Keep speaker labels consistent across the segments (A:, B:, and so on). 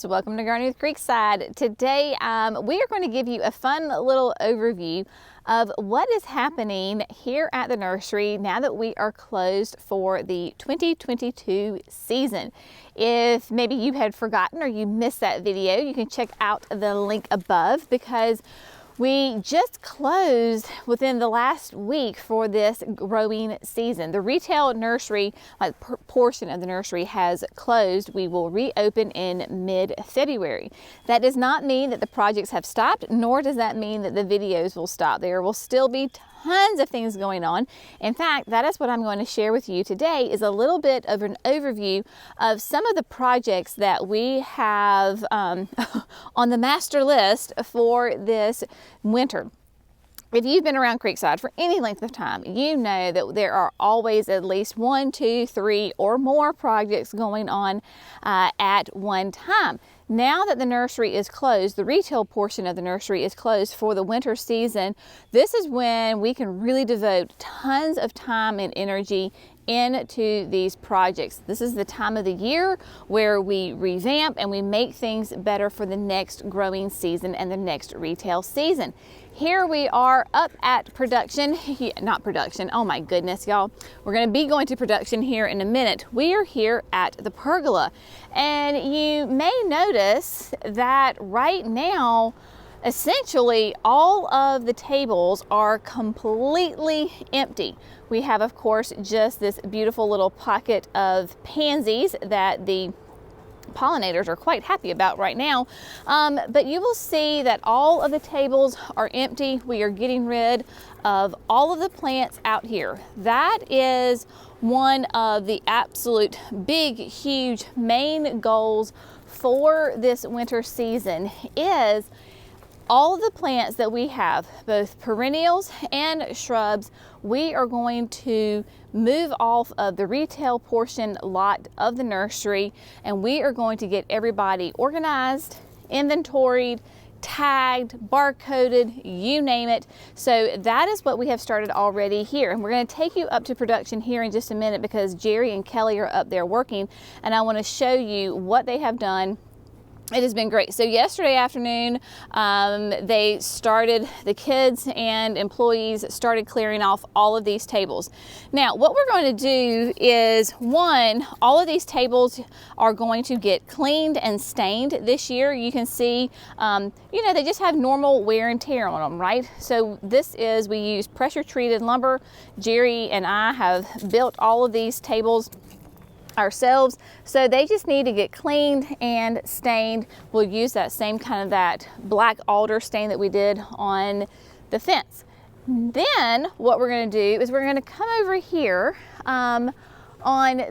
A: friends, welcome to Gardening with Creekside. Today we are going to give you a fun little overview of what is happening here at the nursery now that we are closed for the 2022 season. If maybe you had forgotten or you missed that video, you can check out the link above because we just closed within the last week for this growing season. The retail nursery, like portion of the nursery, has closed. We will reopen in mid-February. That does not mean that the projects have stopped, nor does that mean that the videos will stop. There will still be tons of things going on. In fact, that is what I'm going to share with you today, is a little bit of an overview of some of the projects that we have on the master list for this winter. If you've been around Creekside for any length of time, you know that there are always at least 1, 2, 3 or more projects going on at one time. Now that the nursery is closed, the retail portion of the nursery is closed for the winter season, this is when we can really devote tons of time and energy into these projects. This is the time of the year where we revamp and we make things better for the next growing season and the next retail season. Here we are up at production, not production, oh my goodness, y'all. We're gonna be going to production here in a minute. We are here at the pergola, and you may notice that right now, essentially all of the tables are completely empty. We have, of course, just this beautiful little pocket of pansies that the pollinators are quite happy about right now, but you will see that all of the tables are empty. We are getting rid of all of the plants out here. That is one of the absolute big, huge main goals for this winter season, is all of the plants that we have, both perennials and shrubs, we are going to move off of the retail portion lot of the nursery, and we are going to get everybody organized, inventoried, tagged, barcoded, you name it. So that is what we have started already here. And we're going to take you up to production here in just a minute because Jerry and Kelly are up there working, and I want to show you what they have done. It has been great. So yesterday afternoon, the kids and employees started clearing off all of these tables. Now, what we're going to do is, one, all of these tables are going to get cleaned and stained this year. You can see, they just have normal wear and tear on them, right? So we use pressure treated lumber. Jerry and I have built all of these tables ourselves, so they just need to get cleaned and stained. We'll use that same kind of that black alder stain that we did on the fence. Then what we're going to do is we're going to come over here on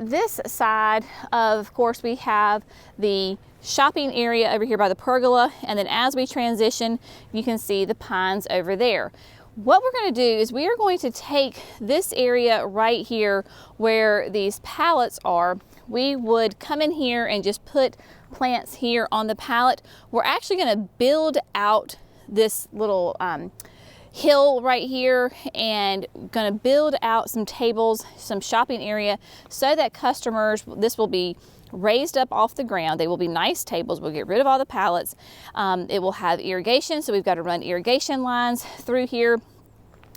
A: this side. Of course, we have the shopping area over here by the pergola, and then as we transition, you can see the pines over there. What we're going to do is we are going to take this area right here where these pallets are. We would come in here and just put plants here on the pallet. We're actually going to build out this little hill right here and going to build out some tables, some shopping area, so that customers, this will be raised up off the ground. They will be nice tables. We'll get rid of all the pallets. It will have irrigation, so we've got to run irrigation lines through here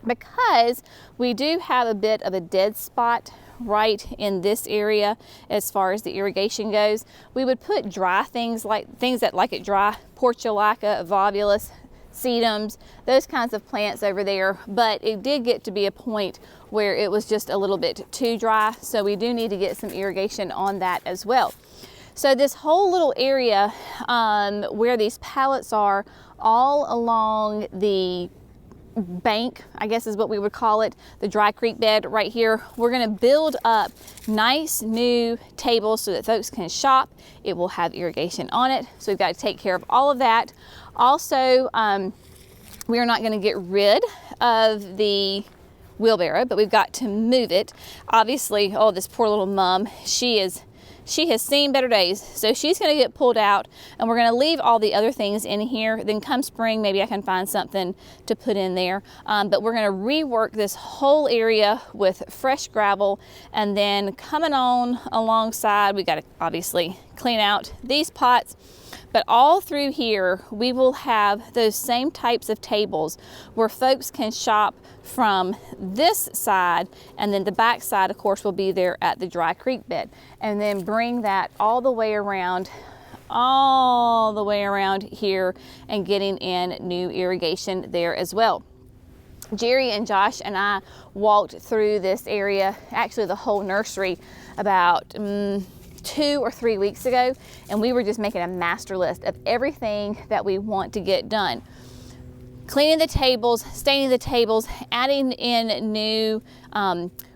A: because we do have a bit of a dead spot right in this area as far as the irrigation goes. We would put dry things like it dry, portulaca, volvulus, sedums, those kinds of plants over there, but it did get to be a point where it was just a little bit too dry, so we do need to get some irrigation on that as well. So this whole little area where these pallets are, all along the bank, I guess is what we would call it, the dry creek bed right here, we're going to build up nice new tables so that folks can shop. It will have irrigation on it, so we've got to take care of all of that. Also, we are not going to get rid of the wheelbarrow, but we've got to move it. Obviously, oh, this poor little mom, she has seen better days, so she's going to get pulled out, and we're going to leave all the other things in here. Then come spring, maybe I can find something to put in there, but we're going to rework this whole area with fresh gravel. And then coming on alongside, we got to obviously clean out these pots, But all through here, we will have those same types of tables where folks can shop from this side, and then the back side, of course, will be there at the dry creek bed. And then bring that all the way around here and getting in new irrigation there as well. Jerry and Josh and I walked through this area, actually the whole nursery, about 2 or 3 weeks ago, and we were just making a master list of everything that we want to get done. Cleaning the tables, staining the tables, adding in new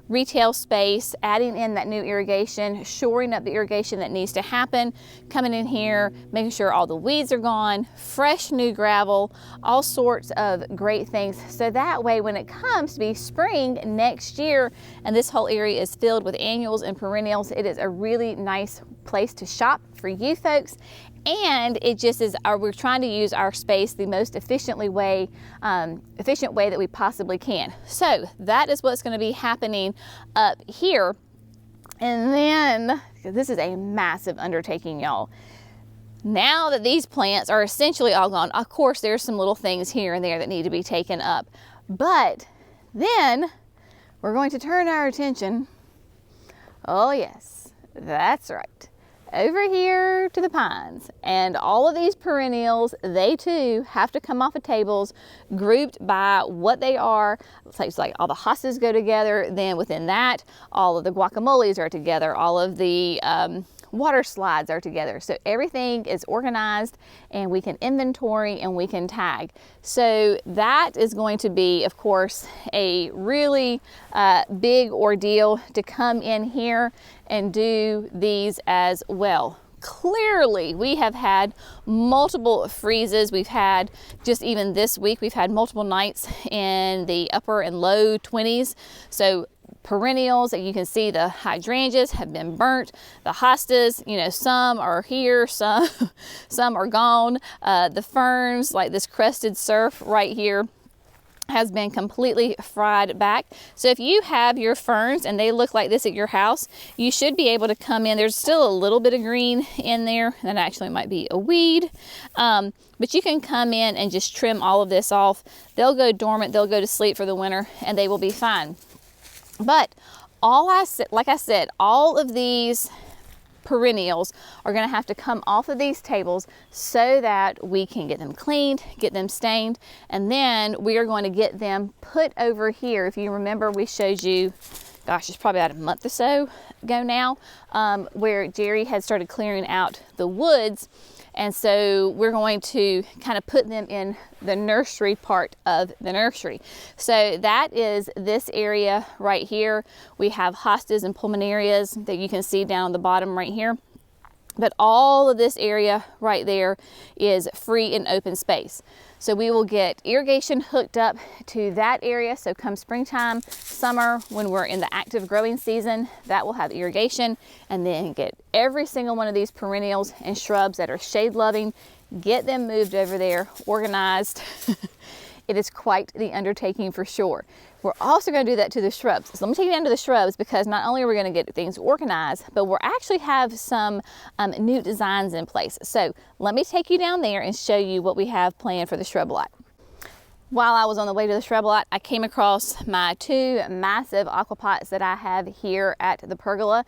A: retail space, adding in that new irrigation, shoring up the irrigation that needs to happen, coming in here, making sure all the weeds are gone, fresh new gravel, all sorts of great things. So that way when it comes to be spring next year and this whole area is filled with annuals and perennials, it is a really nice place to shop for you folks. And it just is, we're trying to use our space the most efficient way that we possibly can. So that is what's going to be happening up here. And then, this is a massive undertaking, y'all. Now that these plants are essentially all gone, of course, there's some little things here and there that need to be taken up. But then we're going to turn our attention, oh yes, that's right, over here to the pines. And all of these perennials, they too have to come off of tables grouped by what they are. It's like all the hostas go together, then within that all of the guacamoles are together, all of the water slides are together. So everything is organized and we can inventory and we can tag. So that is going to be, of course, a really big ordeal to come in here and do these as well. Clearly, we have had multiple freezes. We've had, just even this week, we've had multiple nights in the upper and low 20s. So perennials, you can see the hydrangeas have been burnt. The hostas, you know, some are here, some are gone. The ferns, like this crested surf right here, has been completely fried back. So if you have your ferns and they look like this at your house, you should be able to come in. There's still a little bit of green in there. That actually might be a weed. But you can come in and just trim all of this off. They'll go dormant, they'll go to sleep for the winter, and they will be fine. But like I said, all of these perennials are going to have to come off of these tables so that we can get them cleaned, get them stained, and then we are going to get them put over here. If you remember, we showed you, gosh, it's probably about a month or so ago now, where Jerry had started clearing out the woods. And so we're going to kind of put them in the nursery part of the nursery. So that is this area right here. We have hostas and pulmonarias that you can see down on the bottom right here. But all of this area right there is free and open space. So we will get irrigation hooked up to that area. So come springtime, summer, when we're in the active growing season, that will have irrigation, and then get every single one of these perennials and shrubs that are shade loving, get them moved over there, organized. It is quite the undertaking for sure. We're also going to do that to the shrubs. So let me take you down to the shrubs, because not only are we going to get things organized, but we'll actually have some new designs in place. So let me take you down there and show you what we have planned for the shrub lot. While I was on the way to the shrub lot, I came across my 2 massive aqua pots that I have here at the pergola.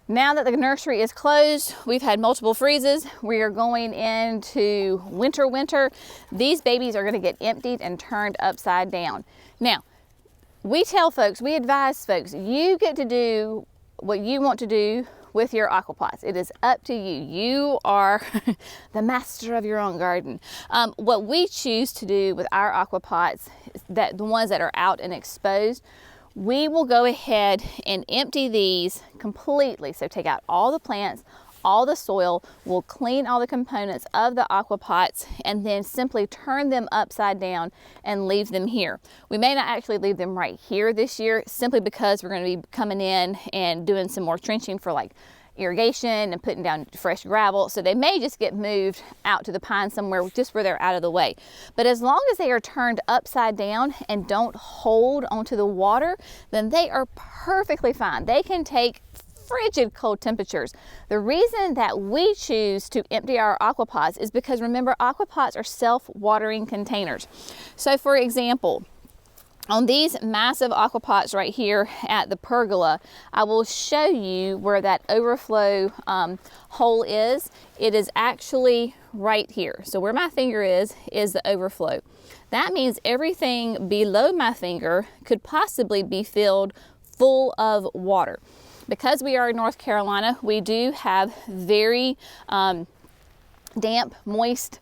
A: Now that the nursery is closed, we've had multiple freezes. We are going into winter. These babies are going to get emptied and turned upside down. Now, we advise folks, you get to do what you want to do with your aqua pots. It is up to you. You are the master of your own garden. What we choose to do with our aqua pots, that the ones that are out and exposed, we will go ahead and empty these completely. So take out all the plants, all the soil, we'll clean all the components of the aqua pots, and then simply turn them upside down and leave them here. We may not actually leave them right here this year, simply because we're going to be coming in and doing some more trenching for like irrigation and putting down fresh gravel. So they may just get moved out to the pine somewhere, just where they're out of the way. But as long as they are turned upside down and don't hold onto the water, then they are perfectly fine. They can take frigid cold temperatures. The reason that we choose to empty our Aqua Pots is because, remember, Aqua Pots are self-watering containers. So for example, on these massive Aqua Pots right here at the pergola, I will show you where that overflow hole is. It is actually right here. So where my finger is the overflow. That means everything below my finger could possibly be filled full of water. Because we are in North Carolina, we do have very damp, moist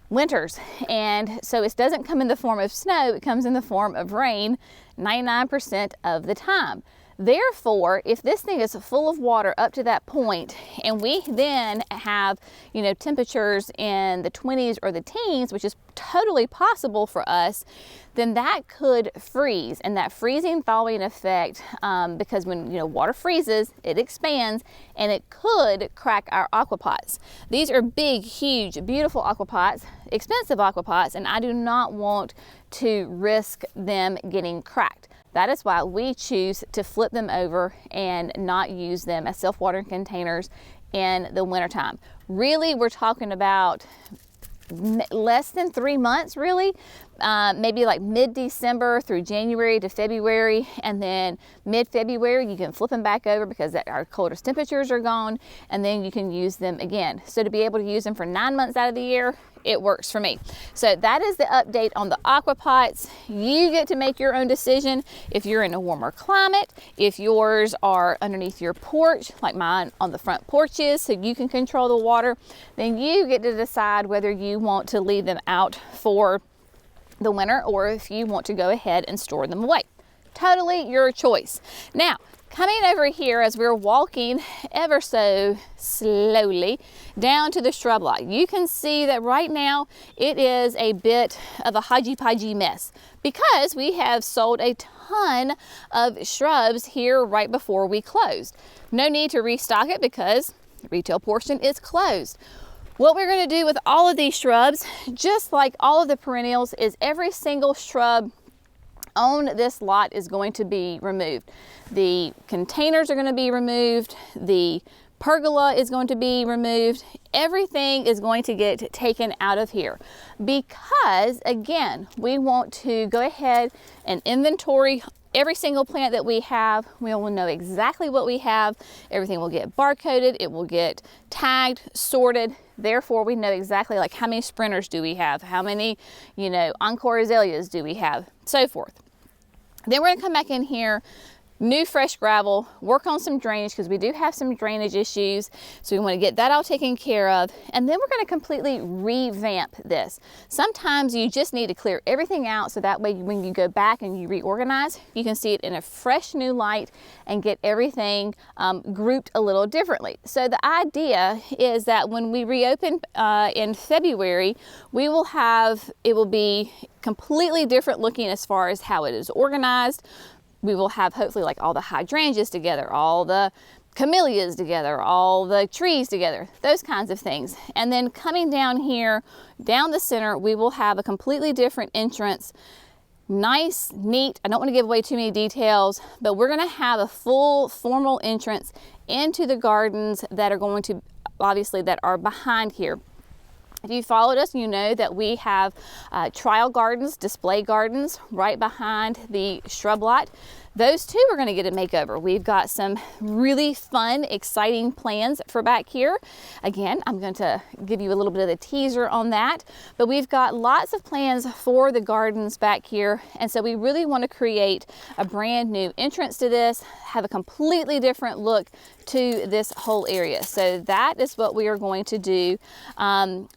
A: winters, and so it doesn't come in the form of snow, it comes in the form of rain 99% of the time. Therefore, if this thing is full of water up to that point, and we then have, you know, temperatures in the 20s or the teens, which is totally possible for us, then that could freeze. And that freezing thawing effect, because when, you know, water freezes, it expands and it could crack our Aqua Pots. These are big, huge, beautiful Aqua Pots, expensive Aqua Pots, and I do not want to risk them getting cracked. That is why we choose to flip them over and not use them as self-watering containers in the wintertime. Really, we're talking about less than 3 months, really. Maybe like mid-December through January to February, and then mid-February you can flip them back over because our coldest temperatures are gone, and then you can use them again. So to be able to use them for 9 months out of the year, it works for me. So that is the update on the Aqua Pots. You get to make your own decision if you're in a warmer climate, if yours are underneath your porch, like mine on the front porch is, so you can control the water, then you get to decide whether you want to leave them out for the winter or if you want to go ahead and store them away. Totally your choice. Now, coming over here as we're walking ever so slowly down to the shrub lot, you can see that right now it is a bit of a hodgy-podgy mess because we have sold a ton of shrubs here right before we closed. No need to restock it because the retail portion is closed. What we're going to do with all of these shrubs, just like all of the perennials, is every single shrub on this lot is going to be removed. The containers are going to be removed. The pergola is going to be removed. Everything is going to get taken out of here because, again, we want to go ahead and inventory every single plant that we have. We will know exactly what we have. Everything will get barcoded. It will get tagged, sorted. Therefore, we know exactly like how many sprinters do we have, how many, you know, encore azaleas do we have, so forth. Then we're going to come back in here, new fresh gravel, work on some drainage because we do have some drainage issues. So we want to get that all taken care of. And then we're going to completely revamp this. Sometimes you just need to clear everything out so that way when you go back and you reorganize, you can see it in a fresh new light and get everything grouped a little differently. So the idea is that when we reopen in February, we will have, it will be completely different looking as far as how it is organized. We will have hopefully like all the hydrangeas together, all the camellias together, all the trees together, those kinds of things. And then coming down here, down the center, we will have a completely different entrance. Nice, neat. I don't want to give away too many details, but we're going to have a full formal entrance into the gardens that are going to, obviously, that are behind here. If you followed us, you know that we have trial gardens, display gardens right behind the shrub lot. Those two are going to get a makeover. We've got some really fun, exciting plans for back here. Again, I'm going to give you a little bit of the teaser on that, but we've got lots of plans for the gardens back here. And so we really want to create a brand new entrance to this, have a completely different look to this whole area. So that is what we are going to do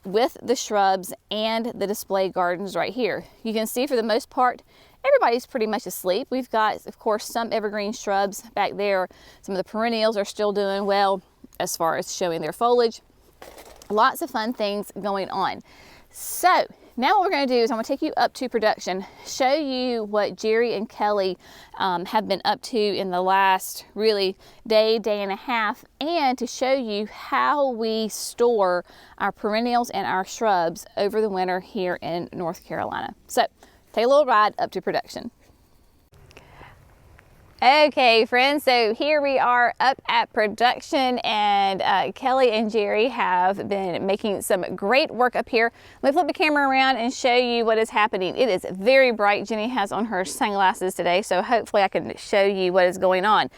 A: with the shrubs and the display gardens right here. You can see for the most part, everybody's pretty much asleep. We've got, of course, some evergreen shrubs back there. Some of the perennials are still doing well as far as showing their foliage. Lots of fun things going on. So now what we're going to do is I'm going to take you up to production, show you what Jerry and Kelly have been up to in the last really day and a half, and to show you how we store our perennials and our shrubs over the winter here in North Carolina. So take a little ride up to production. Okay, friends, so here we are up at production, and Kelly and Jerry have been making some great work up here. Let me flip the camera around and show you what is happening. It is very bright. Jenny has on her sunglasses today, so hopefully I can show you what is going on.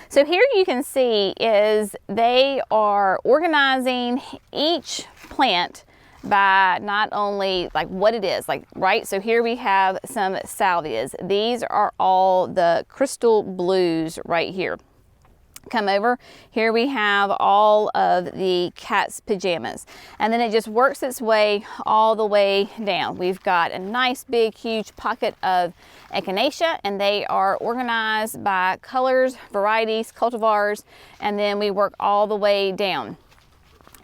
A: So here you can see is they are organizing each plant by not only like what it is, like, right? So here we have some salvias. These are all the crystal blues right here. Come over, here we have all of the cat's pajamas. And then it just works its way all the way down. We've got a nice big huge pocket of echinacea, and they are organized by colors, varieties, cultivars, and then we work all the way down.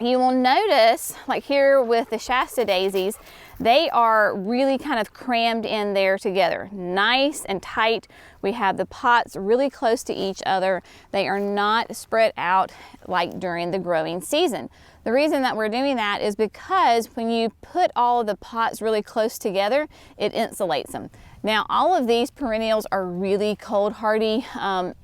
A: You will notice, like here with the Shasta daisies, they are really kind of crammed in there together, nice and tight. We have the pots really close to each other. They are not spread out like during the growing season. The reason that we're doing that is because when you put all of the pots really close together, it insulates them. Now, all of these perennials are really cold hardy.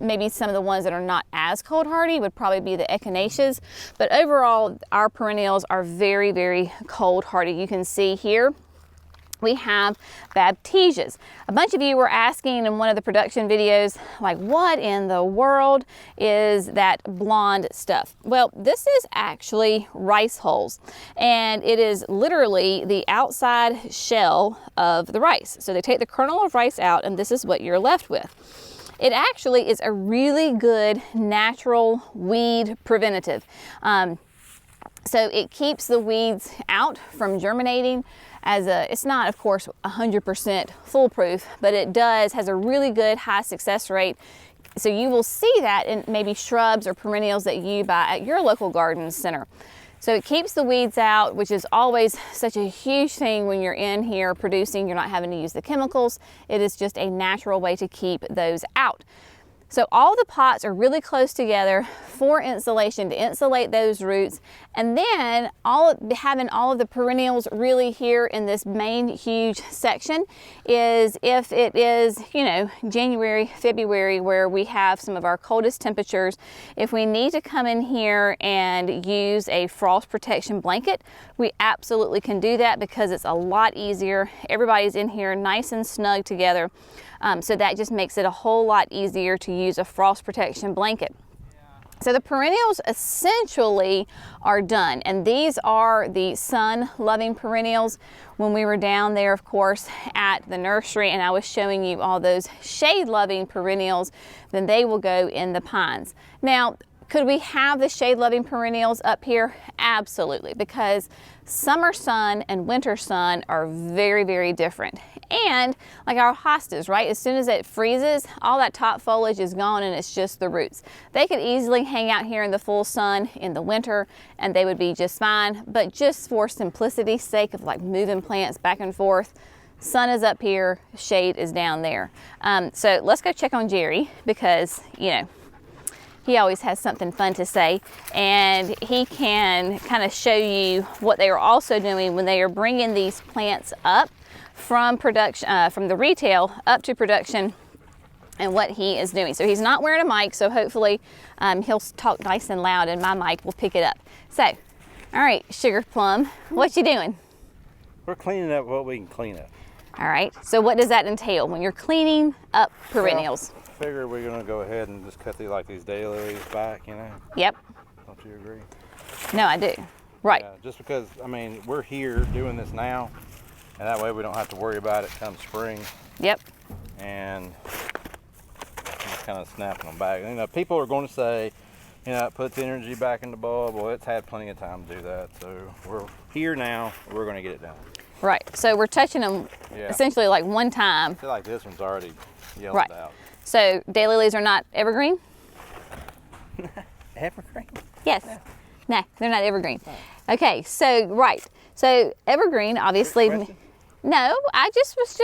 A: Maybe some of the ones that are not as cold hardy would probably be the echinaceas, but overall our perennials are very, very cold hardy. You can see here we have baptisias. A bunch of you were asking in one of the production videos, like, what in the world is that blonde stuff? Well, this is actually rice hulls, and it is literally the outside shell of the rice. So they take the kernel of rice out, and this is what you're left with. It actually is a really good natural weed preventative. So it keeps the weeds out from germinating. It's not, of course, 100% foolproof, but it has a really good high success rate. So you will see that in maybe shrubs or perennials that you buy at your local garden center. So it keeps the weeds out, which is always such a huge thing when you're in here producing. You're not having to use the chemicals. It is just a natural way to keep those out. So all the pots are really close together for insulation, to insulate those roots. And then having all of the perennials really here in this main huge section is if it is, you know, January, February, where we have some of our coldest temperatures, if we need to come in here and use a frost protection blanket, we absolutely can do that because it's a lot easier. Everybody's in here nice and snug together. So that just makes it a whole lot easier to use a frost protection blanket. So the perennials essentially are done, and these are the sun-loving perennials. When we were down there, of course, at the nursery, and I was showing you all those shade-loving perennials, then they will go in the pines. Now, could we have the shade-loving perennials up here? Absolutely, because summer sun and winter sun are very, very different. And like our hostas, right? As soon as it freezes, all that top foliage is gone and it's just the roots. They could easily hang out here in the full sun in the winter and they would be just fine. But just for simplicity's sake of like moving plants back and forth, sun is up here, shade is down there. So let's go check on Jerry because, you know, he always has something fun to say, and he can kind of show you what they are also doing when they are bringing these plants up from production, from the retail up to production, and what he is doing. So he's not wearing a mic, so hopefully he'll talk nice and loud and my mic will pick it up. So, all right, Sugar Plum, what you doing?
B: We're cleaning up what we can clean up.
A: All right, so what does that entail when you're cleaning up perennials?
B: Well, I figure we're gonna go ahead and just cut these daylilies back, you know?
A: Yep.
B: Don't you agree?
A: No, I do. Right.
B: Yeah, just because, I mean, we're here doing this now, and that way we don't have to worry about it come spring.
A: Yep.
B: And just kind of snapping them back. You know, people are going to say, you know, it puts energy back in the bulb. Well, it's had plenty of time to do that. So we're here now, we're going to get it done.
A: Right. So we're touching them essentially like one time.
B: I feel like this one's already yellowed out.
A: So daylilies are not evergreen?
B: Evergreen?
A: Yes. Yeah. No, they're not evergreen. Oh. Okay, so So evergreen, obviously. No, I was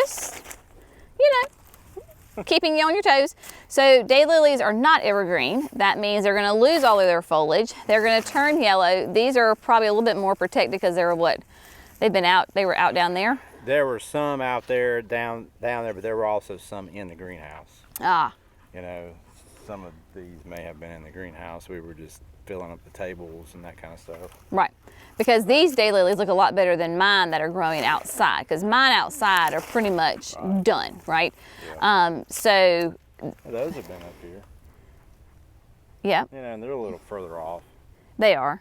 A: you know, keeping you on your toes. So daylilies are not evergreen. That means they're going to lose all of their foliage. They're going to turn yellow. These are probably a little bit more protected because they were out down there.
B: There were some out there down there, but there were also some in the greenhouse.
A: Ah.
B: You know, some of these may have been in the greenhouse. We were just filling up the tables and that kind of stuff.
A: Right, because these daylilies look a lot better than mine that are growing outside, because mine outside are pretty much done, right?
B: Yeah.
A: So
B: those have been up here.
A: Yeah.
B: You know, and they're a little further off.
A: They are.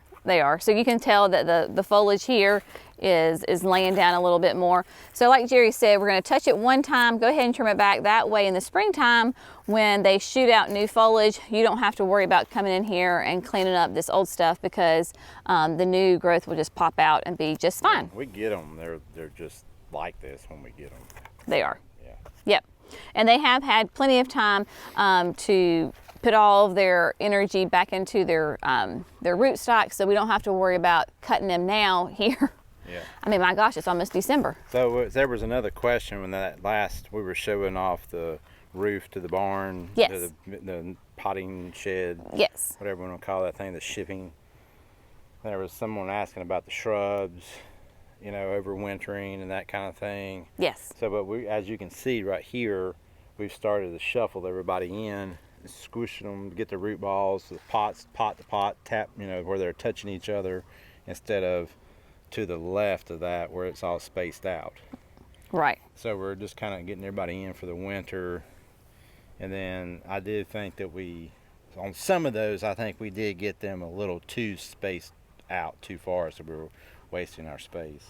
A: So you can tell that the foliage here is laying down a little bit more. So like Jerry said, we're going to touch it one time, go ahead and trim it back. That way in the springtime, when they shoot out new foliage, you don't have to worry about coming in here and cleaning up this old stuff, because the new growth will just pop out and be just fine.
B: We get them. They're just like this when we get them.
A: They are.
B: Yeah.
A: Yep. And they have had plenty of time to put all of their energy back into their rootstock, so we don't have to worry about cutting them now here.
B: Yeah.
A: I mean, my gosh, it's almost December.
B: So there was another question when that last, we were showing off the roof to the barn,
A: yes,
B: to the potting shed,
A: yes,
B: whatever you want to call that thing, the shipping. There was someone asking about the shrubs, you know, overwintering and that kind of thing.
A: Yes.
B: So, but we, as you can see right here, we've started to shuffle everybody in, squishing them to get the root balls, the pots, pot to pot, tap, you know, where they're touching each other, instead of to the left of that where it's all spaced out.
A: Right.
B: So we're just kind of getting everybody in for the winter. And then I did think that on some of those, I think we did get them a little too spaced out too far, so we were wasting our space.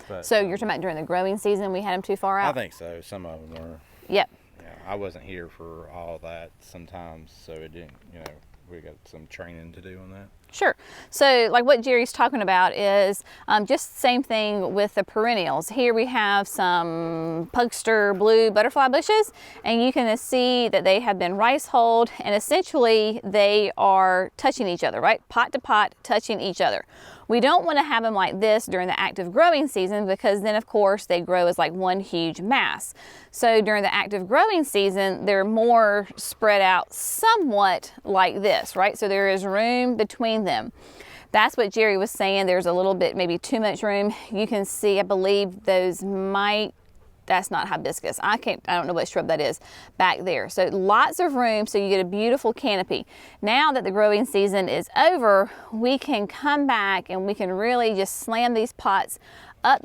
B: But,
A: so you're talking about during the growing season, we had them too far out?
B: I think so. Some of them were.
A: Yep.
B: Yeah, I wasn't here for all that sometimes, so it didn't, you know, we got some training to do on that.
A: Sure. So like what Jerry's talking about is just the same thing with the perennials. Here we have some Pugster blue butterfly bushes, and you can see that they have been rice hulled, and essentially they are touching each other, right? Pot to pot, touching each other. We don't want to have them like this during the active growing season, because then of course they grow as like one huge mass. So during the active growing season, they're more spread out somewhat like this, right? So there is room between them. That's what Jerry was saying. There's a little bit, maybe too much room. You can see, I believe those that's not hibiscus. I don't know what shrub that is back there. So lots of room, so you get a beautiful canopy. Now that the growing season is over, we can come back and we can really just slam these pots up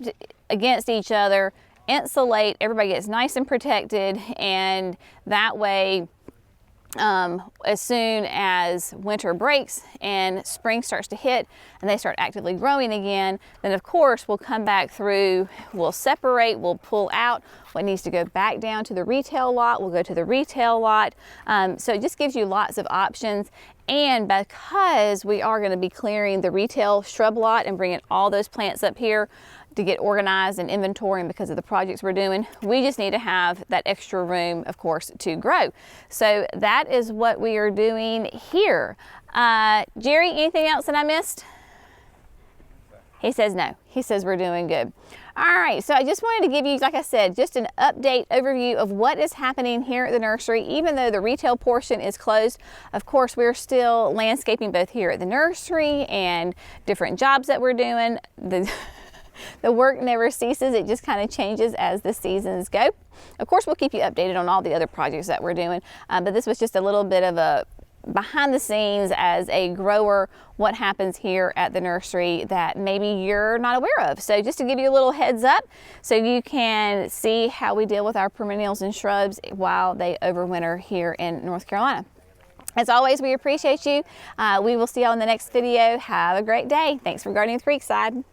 A: against each other, insulate, everybody gets nice and protected, and that way as soon as winter breaks and spring starts to hit and they start actively growing again, then of course we'll come back through, we'll separate, we'll pull out what needs to go back down to the retail lot, we'll go to the retail lot. So it just gives you lots of options. And because we are going to be clearing the retail shrub lot and bringing all those plants up here to get organized and inventorying because of the projects we're doing, we just need to have that extra room, of course, to grow. So that is what we are doing here. Jerry, anything else that I missed? He says no. He says we're doing good. All right, so I just wanted to give you, like I said, just an update overview of what is happening here at the nursery. Even though the retail portion is closed, of course, we're still landscaping both here at the nursery and different jobs that we're doing. The work never ceases. It just kind of changes as the seasons go. Of course, we'll keep you updated on all the other projects that we're doing, but this was just a little bit of a behind the scenes as a grower, what happens here at the nursery that maybe you're not aware of. So just to give you a little heads up so you can see how we deal with our perennials and shrubs while they overwinter here in North Carolina. As always, we appreciate you. We will see you on the next video. Have a great day. Thanks for gardening with Creekside.